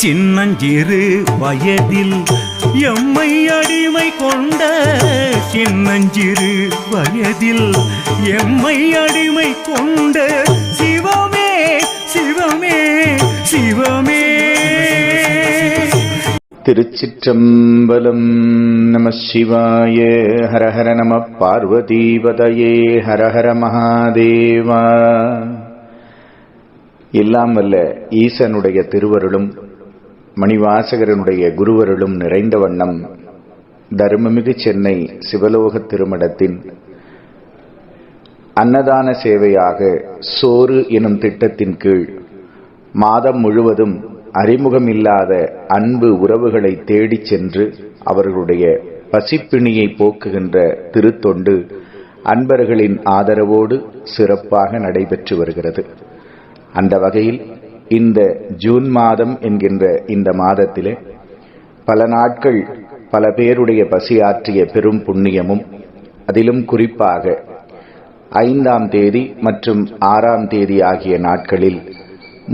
சின்னஞ்சிறு வயதில் எம்மை அடிமை கொண்ட சின்னஞ்சிறு வயதில் எம்மை அடிமை கொண்ட சிவமே சிவமே சிவமே. திருச்சிற்றம்பலம். நம சிவாய. ஹரஹர நம பார்வதீபதயே. ஹரஹர மகாதேவா. எல்லாம் வல்ல ஈசனுடைய திருவருளும் மணிவாசகரனுடைய குருவருளும் நிறைந்த வண்ணம் தர்மமிகு சென்னை சிவலோக திருமடத்தின் அன்னதான சேவையாக சோறு எனும் திட்டத்தின் கீழ் மாதம் முழுவதும் அறிமுகமில்லாத அன்பு உறவுகளை தேடிச் சென்று அவர்களுடைய பசிப்பிணியை போக்குகின்ற திருத்தொண்டு அன்பர்களின் ஆதரவோடு சிறப்பாக நடைபெற்று வருகிறது. அந்த வகையில் இந்த ஜூன் மாதம் என்கின்ற இந்த மாதத்திலே பல நாட்கள் பல பேருடைய பசியாற்றிய பெரும் புண்ணியமும், அதிலும் குறிப்பாக 5ஆம் தேதி மற்றும் 6ஆம் தேதி ஆகிய நாட்களில்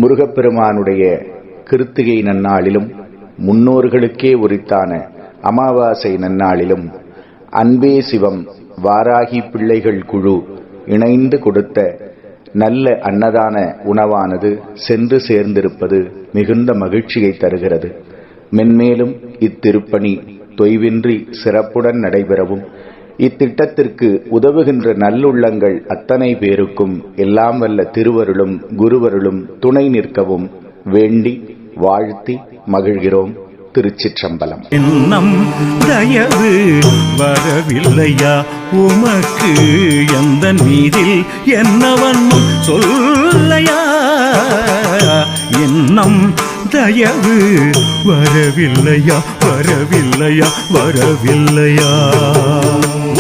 முருகப்பெருமானுடைய கிருத்திகை நன்னாளிலும் முன்னோர்களுக்கே உரித்தான அமாவாசை நன்னாளிலும் அன்பே சிவம் வாராகி பிள்ளைகள் குழு இணைந்து கொடுத்த நல்ல அன்னதான உணவானது சென்று சேர்ந்திருப்பது மிகுந்த மகிழ்ச்சியை தருகிறது. மென்மேலும் இத்திருப்பணி தொய்வின்றி சிறப்புடன் நடைபெறவும் இத்திட்டத்திற்கு உதவுகின்ற நல்லுள்ளங்கள் அத்தனை பேருக்கும் எல்லாம் வல்ல திருவருளும் குருவருளும் துணை நிற்கவும் வேண்டி வாழ்த்தி மகிழ்கிறோம். திருச்சிற்றம்பலம். இன்னம் தயவு வரவில்லையா உமக்கு எந்த மீதில் என்னவன் சொல்லையா? இன்னம் தயவு வரவில்லையா வரவில்லையா வரவில்லையா?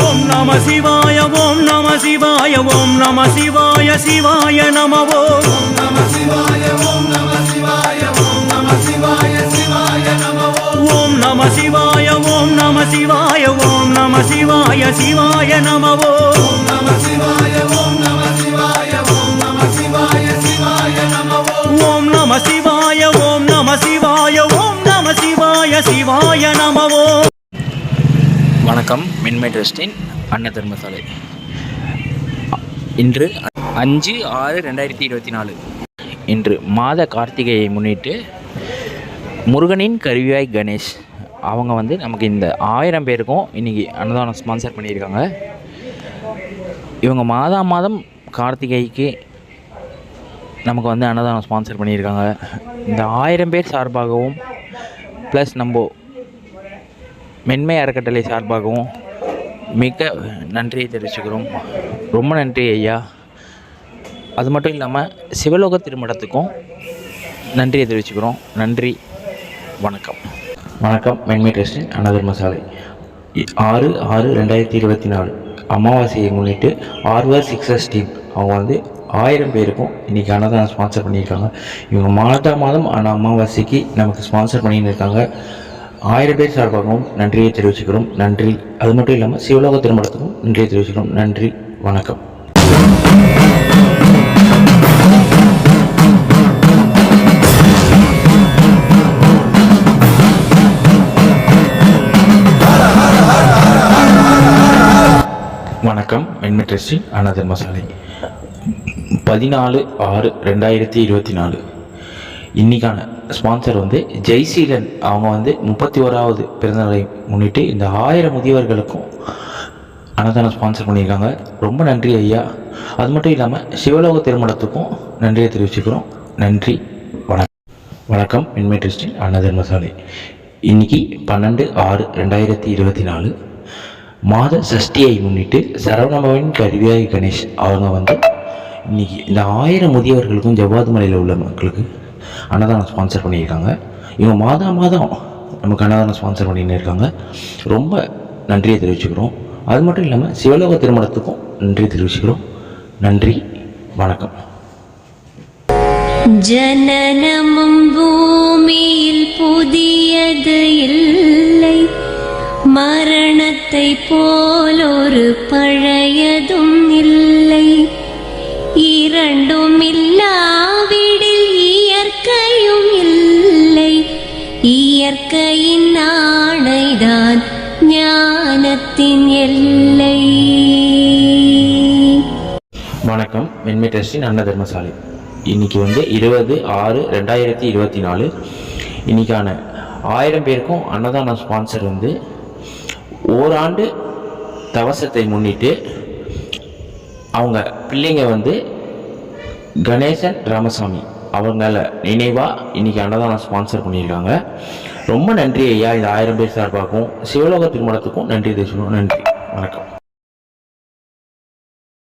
ஓம் நம சிவாய ஓம் நம சிவாய ஓம் நம சிவாய சிவாய நமவோ. ஓம் நம சிவாய ஓம் நம சிவாய ஓம் நம சிவாய சிவாய நமவோ. ஓம் நம சிவாய ஓம் நம சிவாய ஓம் நம சிவாய சிவாய நமவோ. ஓம் நம சிவாய ஓம் நம சிவாய ஓம் நம சிவாய சிவாய நமவோ. ஓம் நம சிவாய ஓம் நம சிவாய ஓம் நம சிவாய சிவாய நமவோ. வணக்கம். மின்மை ட்ரஸ்டின் அன்ன தர்மசாலை. இன்று 5/6/2024 இன்று மாத கார்த்திகையை முன்னிட்டு முருகனின் கருவியாய் கணேஷ் அவங்க நமக்கு இந்த 1000 பேருக்கும் இன்றைக்கி அன்னதானம் ஸ்பான்சர் பண்ணியிருக்காங்க. இவங்க மாதம் கார்த்திகைக்கு நமக்கு அன்னதானம் ஸ்பான்சர் பண்ணியிருக்காங்க. இந்த 1000 பேர் சார்பாகவும் ப்ளஸ் நம்ம மென்மை அறக்கட்டளை சார்பாகவும் மிக நன்றியை தெரிவிச்சுக்கிறோம். ரொம்ப நன்றி ஐயா. அது மட்டும் இல்லாமல் சிவலோக திருமடத்துக்கும் நன்றியை தெரிவிச்சுக்கிறோம். நன்றி. வணக்கம். வணக்கம். மென்மை ட்ரஸ்டின் அன்ன தர்மசாலை. 6/6/2024 அமாவாசையை முன்னிட்டு ஆர்வர் 6S டீம் அவங்க 1000 பேருக்கும் இன்றைக்கி அன்னதானம் ஸ்பான்சர் பண்ணியிருக்காங்க. இவங்க மாதம் அமாவாசைக்கு நமக்கு ஸ்பான்சர் பண்ணின்னு இருக்காங்க. 1000 பேர் சார்பாகவும் நன்றியை தெரிவிச்சுக்கிறோம். நன்றி. அது மட்டும் இல்லாமல் சிவலோக திருமணத்துக்கும் நன்றியை தெரிவிச்சுக்கிறோம். நன்றி. வணக்கம். வணக்கம். மென்மை ட்ரஸ்டின் அன்ன தர்மசாலை. 14/6/2024 இன்றைக்கான ஸ்பான்சர் ஜெய்சீலன் அவங்க 31வது பிறந்தநாளை முன்னிட்டு இந்த 1000 முதியவர்களுக்கும் அன்னதானம் ஸ்பான்சர் பண்ணியிருக்காங்க. ரொம்ப நன்றி ஐயா. அது மட்டும் இல்லாமல் சிவலோக திருமணத்துக்கும் நன்றியை தெரிவிச்சுக்கிறோம். நன்றி. வணக்கம். மென்மை ட்ரஸ்டின் அன்ன தர்மசாலை. இன்றைக்கி 12/6/2024 மாத சஷ்டியை முன்னிட்டு சரவணபவன் கருவியாய் கணேஷ் அவங்க இன்றைக்கி இந்த 1000 முதியவர்களுக்கும் ஜவ்வாது மலையில் உள்ள மக்களுக்கு அன்னதானம் ஸ்பான்சர் பண்ணியிருக்காங்க. இவங்க மாதம் நமக்கு அன்னதானம் ஸ்பான்சர் பண்ணின்னு இருக்காங்க. ரொம்ப நன்றியை தெரிவிச்சுக்கிறோம். அது மட்டும் இல்லாமல் சிவலோக திருமணத்துக்கும் நன்றி தெரிவிச்சுக்கிறோம். நன்றி. வணக்கம். ஜனனமும் பூமியில் புதியது இல்லை, மரணத்தை போலொரு பழையதும் இல்லை. இரண்டும் இல்லாவிடில் இயற்கையும் இல்லை, வணக்கம். வெண்மை ட்ரஸ்டின் அன்ன தர்மசாலை. இன்றைக்கி வந்து 20/6/2024 இன்றைக்கான 1000 பேருக்கும் அன்னதான ஸ்பான்சர் வந்து ஓராண்டு தவசத்தை முன்னிட்டு அவங்க பிள்ளைங்க வந்து கணேசன் ராமசாமி அவங்கள நினைவாக இன்றைக்கி அன்னதானம் ஸ்பான்சர் பண்ணியிருக்காங்க. ரொம்ப நன்றி ஐயா. இந்த 1000 பேர் சார்பாகவும் சிவலோக திருமணத்துக்கும் நன்றி தெரிவிக்கணும். நன்றி. வணக்கம்.